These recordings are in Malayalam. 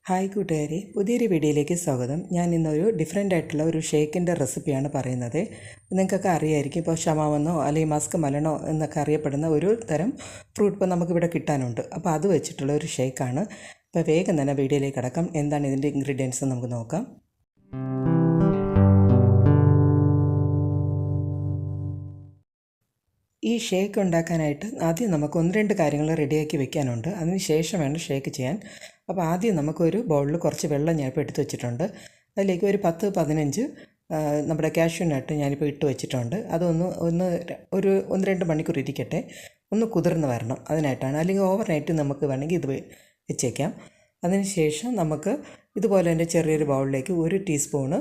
ഹായ് കൂട്ടുകാരെ, പുതിയൊരു വീഡിയോയിലേക്ക് സ്വാഗതം. ഞാൻ ഇന്നൊരു ഡിഫറെൻ്റ് ആയിട്ടുള്ള ഒരു ഷേക്കിൻ്റെ റെസിപ്പിയാണ് പറയുന്നത്. നിങ്ങൾക്കൊക്കെ അറിയായിരിക്കും, ഇപ്പോൾ ഷമാമെന്നോ അല്ലെങ്കിൽ മസ്ക് മലനോ എന്നൊക്കെ അറിയപ്പെടുന്ന ഒരു തരം ഫ്രൂട്ട് ഇപ്പോൾ നമുക്കിവിടെ കിട്ടാനുണ്ട്. അപ്പോൾ അത് വെച്ചിട്ടുള്ള ഒരു ഷേക്കാണ്. അപ്പോൾ വേഗം തന്നെ വീഡിയോയിലേക്ക് കടക്കാം. എന്താണ് ഇതിൻ്റെ ഇൻഗ്രീഡിയൻസ് നമുക്ക് നോക്കാം. ഈ ഷേക്ക് ഉണ്ടാക്കാനായിട്ട് ആദ്യം നമുക്ക് 1-2 കാര്യങ്ങൾ റെഡിയാക്കി വെക്കാനുണ്ട്. അതിന് ശേഷം വേണം ഷേക്ക് ചെയ്യാൻ. അപ്പോൾ ആദ്യം നമുക്കൊരു ബൗളിൽ കുറച്ച് വെള്ളം ഞാനിപ്പോൾ എടുത്ത് വെച്ചിട്ടുണ്ട്. അതിലേക്ക് ഒരു 10-15 നമ്മുടെ കാഷ്യൂ നട്ട് ഞാനിപ്പോൾ ഇട്ട് വെച്ചിട്ടുണ്ട്. അതൊന്ന് 1-2 മണിക്കൂർ ഇരിക്കട്ടെ, ഒന്ന് കുതിർന്ന് വരണം. അതിനായിട്ടാണ്. അല്ലെങ്കിൽ ഓവർ നൈറ്റ് നമുക്ക് വേണമെങ്കിൽ ഇത് വെച്ചേക്കാം. അതിന് ശേഷം നമുക്ക് ഇതുപോലെ തന്നെ ചെറിയൊരു ബൗളിലേക്ക് 1 ടീസ്പൂണ്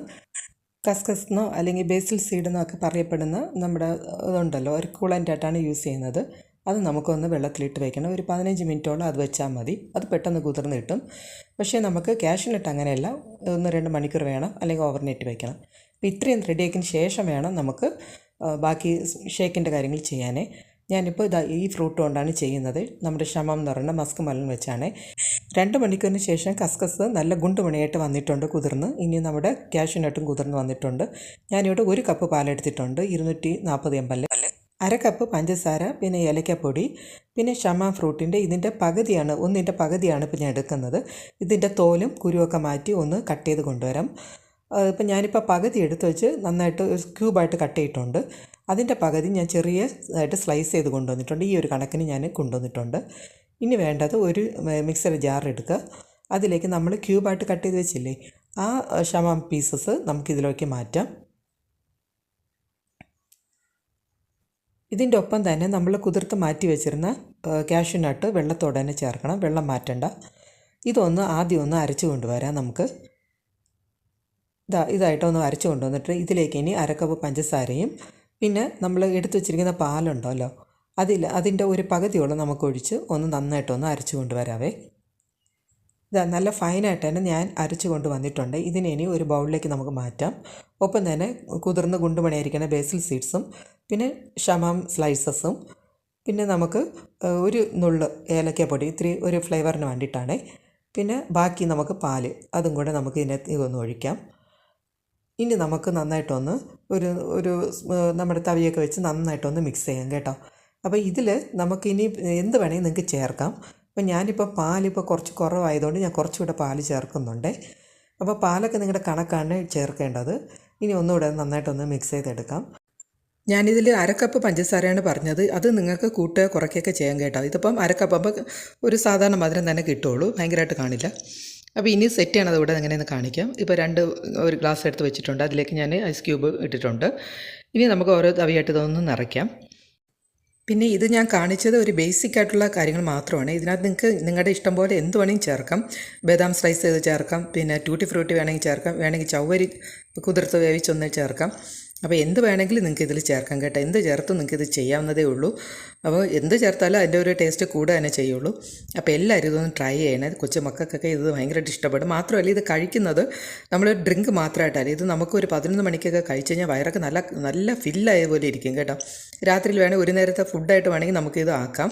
കസ്കസ്ന്നോ അല്ലെങ്കിൽ ബേസിൽ സീഡെന്നോ ഒക്കെ പറയപ്പെടുന്ന നമ്മുടെ ഇതുണ്ടല്ലോ, ഒരു കൂളൻ്റായിട്ടാണ് യൂസ് ചെയ്യുന്നത്. അത് നമുക്കൊന്ന് വെള്ളത്തിലിട്ട് വയ്ക്കണം. ഒരു 15 മിനിറ്റോളം അത് വെച്ചാൽ മതി. അത് പെട്ടെന്ന് കുതിർന്ന് കിട്ടും. പക്ഷേ നമുക്ക് കാഷ്യൂ നട്ട് അങ്ങനെയല്ല, 1-2 മണിക്കൂർ വേണം, അല്ലെങ്കിൽ ഓവർനൈറ്റ് വയ്ക്കണം. അപ്പോൾ ഇത്രയും റെഡിയാക്കിയതിന് ശേഷം വേണം നമുക്ക് ബാക്കി ഷേക്കിൻ്റെ കാര്യങ്ങൾ ചെയ്യാനേ. ഞാനിപ്പോൾ ഈ ഫ്രൂട്ട് കൊണ്ടാണ് ചെയ്യുന്നത്. നമ്മുടെ ഷമം എന്ന് പറയുന്ന മസ്ക് മലൻ വെച്ചാണ്. 2 മണിക്കൂറിന് ശേഷം കസ്കസ് നല്ല ഗുണ്ടുമണിയായിട്ട് വന്നിട്ടുണ്ട് കുതിർന്ന്. ഇനി നമ്മുടെ കാഷ്യൂ നട്ടും കുതിർന്ന് വന്നിട്ടുണ്ട്. ഞാനിവിടെ 1 കപ്പ് പാലെടുത്തിട്ടുണ്ട്, 240 ml, 1/2 കപ്പ് പഞ്ചസാര, പിന്നെ ഏലക്കപ്പൊടി, പിന്നെ ഷമ ഫ്രൂട്ടിൻ്റെ ഇതിൻ്റെ പകുതിയാണ്, ഒന്നിൻ്റെ പകുതിയാണ് ഇപ്പോൾ ഞാൻ എടുക്കുന്നത്. ഇതിൻ്റെ തോലും കുരുവൊക്കെ മാറ്റി ഒന്ന് കട്ട് ചെയ്ത് കൊണ്ടുവരാം. ഇപ്പം ഞാനിപ്പോൾ പകുതി എടുത്ത് വെച്ച് നന്നായിട്ട് ക്യൂബായിട്ട് കട്ട് ചെയ്തിട്ടുണ്ട്. അതിൻ്റെ പകുതി ഞാൻ ചെറിയതായിട്ട് സ്ലൈസ് ചെയ്ത് കൊണ്ടുവന്നിട്ടുണ്ട്. ഈ ഒരു കണക്കിന് ഞാൻ കൊണ്ടുവന്നിട്ടുണ്ട്. ഇനി വേണ്ടത് ഒരു മിക്സർ ജാർ എടുക്കുക. അതിലേക്ക് നമ്മൾ ക്യൂബായിട്ട് കട്ട് ചെയ്ത് വെച്ചില്ലേ, ആ ഷമാം പീസസ് നമുക്കിതിലേക്ക് മാറ്റാം. ഇതിൻ്റെ ഒപ്പം തന്നെ നമ്മൾ കുതിർത്ത് മാറ്റി വെച്ചിരുന്ന കാഷ്യൂ നട്ട് വെള്ളത്തോടെ തന്നെ ചേർക്കണം, വെള്ളം മാറ്റണ്ട. ഇതൊന്ന് ആദ്യം ഒന്ന് അരച്ച് കൊണ്ടുവരാം. നമുക്ക് ഇതായിട്ടൊന്ന് അരച്ച് കൊണ്ടുവന്നിട്ട് ഇതിലേക്ക് ഇനി 1/2 കപ്പ് പഞ്ചസാരയും പിന്നെ നമ്മൾ എടുത്തു വച്ചിരിക്കുന്ന പാലുണ്ടല്ലോ, അതിൻ്റെ ഒരു പകുതിയോളം നമുക്കൊഴിച്ച് ഒന്ന് നന്നായിട്ടൊന്ന് അരച്ച് കൊണ്ടുവരാവേ. നല്ല ഫൈനായിട്ട് തന്നെ ഞാൻ അരച്ച് കൊണ്ട് വന്നിട്ടുണ്ട്. ഇതിനെ ഇനി ഒരു ബൗളിലേക്ക് നമുക്ക് മാറ്റാം. ഒപ്പം തന്നെ കുതിർന്ന് ഗുണ്ടുമണിയായിരിക്കുന്ന ബേസിൽ സീഡ്സും പിന്നെ ഷമാം സ്ലൈസസും പിന്നെ നമുക്ക് ഒരു നുള്ള് ഏലക്കപ്പൊടി, ഇത്തിരി ഒരു ഫ്ലേവറിന് വേണ്ടിയിട്ടാണ്. പിന്നെ ബാക്കി നമുക്ക് പാല്, അതും കൂടെ നമുക്ക് ഇതിനകത്ത് ഒന്ന് ഒഴിക്കാം. ഇനി നമുക്ക് നന്നായിട്ടൊന്ന് ഒരു നമ്മുടെ തവിയൊക്കെ വെച്ച് നന്നായിട്ടൊന്ന് മിക്സ് ചെയ്യാം കേട്ടോ. അപ്പോൾ ഇതിൽ നമുക്കിനി എന്ത് വേണമെങ്കിൽ നിങ്ങൾക്ക് ചേർക്കാം. അപ്പോൾ ഞാനിപ്പോൾ പാലിപ്പോൾ കുറച്ച് കുറവായതുകൊണ്ട് ഞാൻ കുറച്ചുകൂടെ പാല് ചേർക്കുന്നുണ്ട്. അപ്പോൾ പാലൊക്കെ നിങ്ങളുടെ കണക്കാണ് ചേർക്കേണ്ടത്. ഇനി ഒന്നുകൂടെ നന്നായിട്ടൊന്ന് മിക്സ് ചെയ്തെടുക്കാം. ഞാനിതിൽ 1/2 കപ്പ് പഞ്ചസാരയാണ് പറഞ്ഞത്. അത് നിങ്ങൾക്ക് കൂട്ടുക കുറയ്ക്കുകയൊക്കെ ചെയ്യാൻ കേട്ടോ. ഇതിപ്പം 1/2 കപ്പ് അപ്പോൾ ഒരു സാധാരണ മധുരം തന്നെ കിട്ടുള്ളൂ, ഭയങ്കരമായിട്ട് കാണില്ല. അപ്പോൾ ഇനി സെറ്റ് ചെയ്യണത് ഇവിടെ എങ്ങനെയെന്ന് കാണിക്കാം. ഇപ്പോൾ ഒരു ഗ്ലാസ് എടുത്ത് വെച്ചിട്ടുണ്ട്, അതിലേക്ക് ഞാൻ ഐസ് ക്യൂബ് ഇട്ടിട്ടുണ്ട്. ഇനി നമുക്ക് ഓരോ തവിയായിട്ട് ഇതൊന്ന് നിറയ്ക്കാം. പിന്നെ ഇത് ഞാൻ കാണിച്ചത് ഒരു ബേസിക് ആയിട്ടുള്ള കാര്യങ്ങൾ മാത്രമാണ്. ഇതിനകത്ത് നിങ്ങൾക്ക് നിങ്ങളുടെ ഇഷ്ടം പോലെ എന്ത് വേണമെങ്കിൽ ചേർക്കാം. ബദാം സ്ലൈസ് ചെയ്ത് ചേർക്കാം, പിന്നെ ടൂട്ടി ഫ്രൂട്ടി വേണമെങ്കിൽ ചേർക്കാം, വേണമെങ്കിൽ ചവ്വരി കുതിർത്ത് വേവിച്ചൊന്ന് ചേർക്കാം. അപ്പോൾ എന്ത് വേണമെങ്കിലും നിങ്ങൾക്ക് ഇതിൽ ചേർക്കാം കേട്ടോ. എന്ത് ചേർത്തും നിങ്ങൾക്ക് ഇത് ചെയ്യാവുന്നതേ ഉള്ളൂ. അപ്പോൾ എന്ത് ചേർത്താലും അതിൻ്റെ ഒരു ടേസ്റ്റ് കൂടെ തന്നെ ചെയ്യുള്ളൂ. അപ്പോൾ എല്ലാവരും ഇതൊന്ന് ട്രൈ ചെയ്യണേ. കൊച്ചു മക്കൾക്കൊക്കെ ഇത് ഭയങ്കരമായിട്ട് ഇഷ്ടപ്പെടും. മാത്രമല്ല ഇത് കഴിക്കുന്നത് നമ്മൾ ഡ്രിങ്ക് മാത്രമായിട്ടല്ല, ഇത് നമുക്കൊരു 11 മണിക്കൊക്കെ കഴിച്ച് കഴിഞ്ഞാൽ വയറൊക്കെ നല്ല ഫില്ലായ പോലെ ഇരിക്കും കേട്ടോ. രാത്രിയിൽ വേണമെങ്കിൽ ഒരു നേരത്തെ ഫുഡായിട്ട് വേണമെങ്കിൽ നമുക്കിത് ആക്കാം.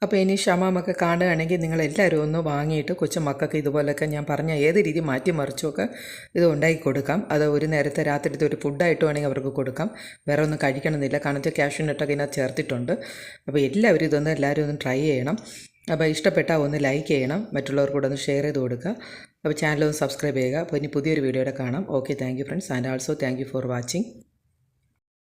അപ്പോൾ ഇനി ഷമാമൊക്കെ കാണുകയാണെങ്കിൽ നിങ്ങളെല്ലാവരും ഒന്ന് വാങ്ങിയിട്ട് കൊച്ചു മക്കൾക്ക് ഇതുപോലൊക്കെ ഞാൻ പറഞ്ഞ ഏത് രീതി മാറ്റി മറിച്ചുമൊക്കെ ഇത് ഉണ്ടാക്കി കൊടുക്കാം. അത് ഒരു നേരത്തെ രാത്രിത്തെ ഒരു ഫുഡായിട്ട് വേണമെങ്കിൽ അവർക്ക് കൊടുക്കാം. വേറെ ഒന്നും കഴിക്കണമെന്നില്ല, കാരണം കാഷ്യൂ നട്ടൊക്കെ ഇതിനകത്ത് ചേർത്തിട്ടുണ്ട്. അപ്പോൾ എല്ലാവരും ഒന്ന് ട്രൈ ചെയ്യണം. അപ്പോൾ ഇഷ്ടപ്പെട്ടാൽ ഒന്ന് ലൈക്ക് ചെയ്യണം, മറ്റുള്ളവർക്ക് കൂടെ ഒന്ന് ഷെയർ ചെയ്ത് കൊടുക്കുക. അപ്പോൾ ചാനൽ ഒന്ന് സബ്സ്ക്രൈബ് ചെയ്യുക. അപ്പോൾ ഇനി പുതിയൊരു വീഡിയോയുടെ കാണാം. Okay, thank you friends, and also thank you for watching.